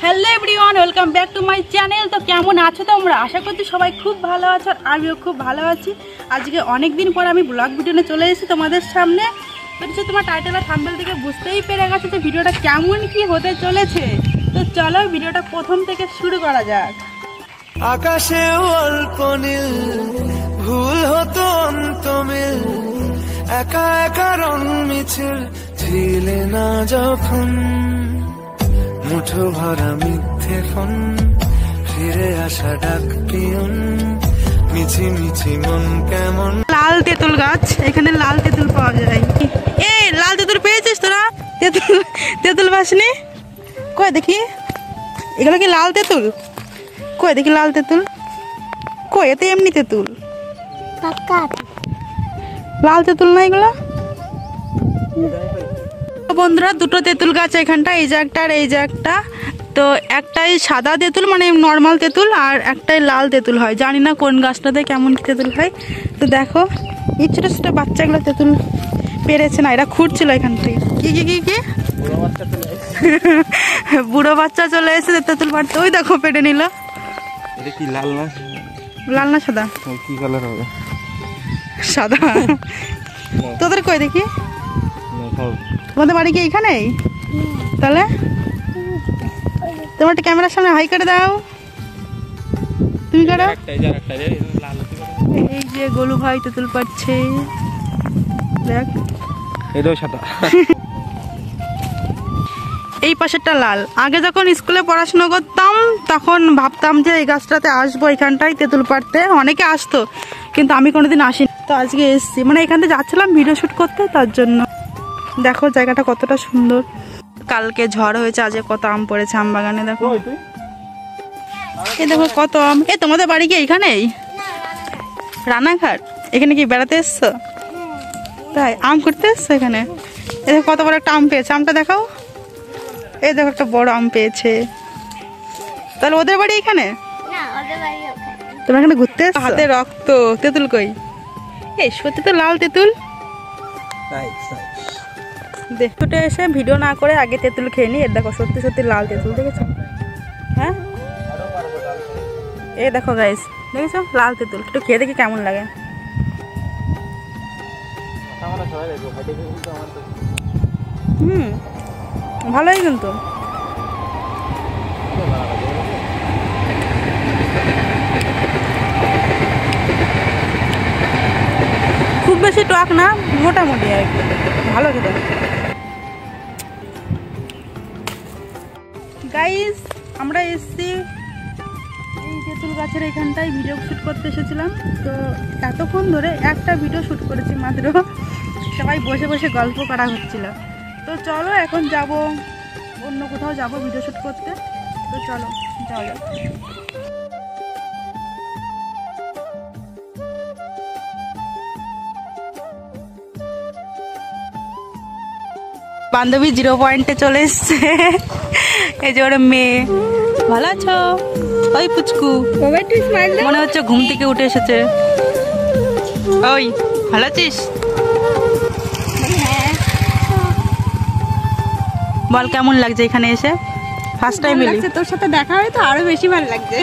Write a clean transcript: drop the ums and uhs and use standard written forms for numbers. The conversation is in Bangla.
Hello everyone, welcome back to my channel. তো কেমন আছো তোমরা? আশা করছি সবাই খুব ভালো আছো, আর আমিও খুব ভালো আছি। আজকে অনেক দিন পর আমি ব্লগ ভিডিও নিয়ে চলে এসেছি তোমাদের সামনে। তো তোমার টাইটেল আর থাম্বনেল থেকে বুঝতেই পেরে গেছো যে ভিডিওটা কেমন কি হতে চলেছে। তো চলো ভিডিওটা প্রথম থেকে শুরু করা যাক। আকাশে অল্প নীল, ভুল হতো অন্ত মিল, একা একা রং মিছিল ছিলে না যখন, মুঠো ভরা মিথ্যে ফোন, ফিরে আসা ডাক পিয়ন, মিছি মিছি মন কেমন। লাল তেঁতুল গাছ, এখানে লাল তেঁতুল পাওয়া যায়। এই লাল তেঁতুল পেয়েছিস তোরা? তেঁতুল তেঁতুল পাসনি? কই দেখি, এগুলো কি লাল তেঁতুল? কই দেখি লাল তেঁতুল, কই? এতে এমনি তেঁতুল, লাল তেঁতুল না এগুলো। বন্ধুরা, দুটো তেঁতুল গাছ এখানটা, এই যে একটা আর এই যে একটা। তো একটাই সাদা তেঁতুল মানে নর্মাল তেঁতুল, আর একটাই লাল তেঁতুল হয়। জানি না কোন গাছটাতে কেমন তেঁতুল হয়। তো দেখো এই ছোটো ছোটো বাচ্চাগুলো তেঁতুল পেরেছে না, এরা খুঁড়ছিল এখান থেকে। কি কি কি কি বুড়ো বাচ্চা চলে এসেছে তেঁতুল পাড়তে। ওই দেখো পেটে নিল। এটা কি লাল না? লাল না সাদা? কি কালার হবে? সাদা। তোদের কই দেখি, তোমাদের বাড়ি কি এইখানেই? তাহলে তোমার একটা ক্যামেরার সামনে হাই করে দাও। তুমি করো। এই যে গোলু ভাই তেঁতুল পাচ্ছে, দেখ। এটাও সাদা। এই পাশেরটা লাল। আগে যখন স্কুলে পড়াশোনা করতাম তখন ভাবতাম যে এই গাছটাতে আসবো, এখানটায় তেঁতুল পাড়তে। অনেকে আসতো কিন্তু আমি কোনোদিন আসিনি। তো আজকে এসছি, মানে এখান থেকে যাচ্ছিলাম ভিডিও শুট করতে, তার জন্য। দেখো জায়গাটা কতটা সুন্দর। কালকে ঝড় হয়েছে, আজকে কত আম পড়েছে আম বাগানে। দেখো এই দেখো কত আম। এ তোমাদের বাড়ি কি এইখানেই? রানাঘাট? এখানে কি বেড়াতে এসছো? তাই আম করতে এসছো এখানে? এই দেখো কত বড় একটা আম পেয়েছে, আমটা দেখাও। এই দেখো একটা বড় আম পেয়েছে। তাহলে ওদের বাড়ি এখানে? তোমরা এখানে ঘুরতে এসছো? হাতে রক্ত। তেঁতুল কই? এই সত্যি তো লাল তেঁতুল। দেখতে এসে ভিডিও না করে আগে তেঁতুল খেয়ে নি। এর দেখো সত্যি সত্যি লাল তেঁতুল, দেখেছো? হ্যাঁ, এই দেখো গাইস, দেখেছো লাল তেঁতুল। একটু খেয়ে দেখি কেমন লাগে। ভালোই কিন্তু। খুব বেশি টক না, মোটামুটি আর কি, ভালো খেতে। গাইস, আমরা এসছি এই তেঁতুল গাছের এখানটায় ভিডিও শ্যুট করতে এসেছিলাম। তো এতক্ষণ ধরে একটা ভিডিও শ্যুট করেছি মাত্র। সবাই বসে বসে গল্প করা হচ্ছিল। তো চলো এখন যাব অন্য কোথাও, যাব ভিডিও শ্যুট করতে। তো চলো যাওয়া যাক। বান্ধবী 0 পয়েন্টে চলে এসছে। এই যে ওর মেয়ে। ভালো আছো? ওই পুচকু মনে হচ্ছে ঘুম থেকে উঠে এসেছে। ওই ভালো আছিস? বল কেমন লাগছে এখানে এসে? ফার্স্ট টাইম এলি? তোর সাথে দেখা হয় তো আরো বেশি ভালো লাগছে।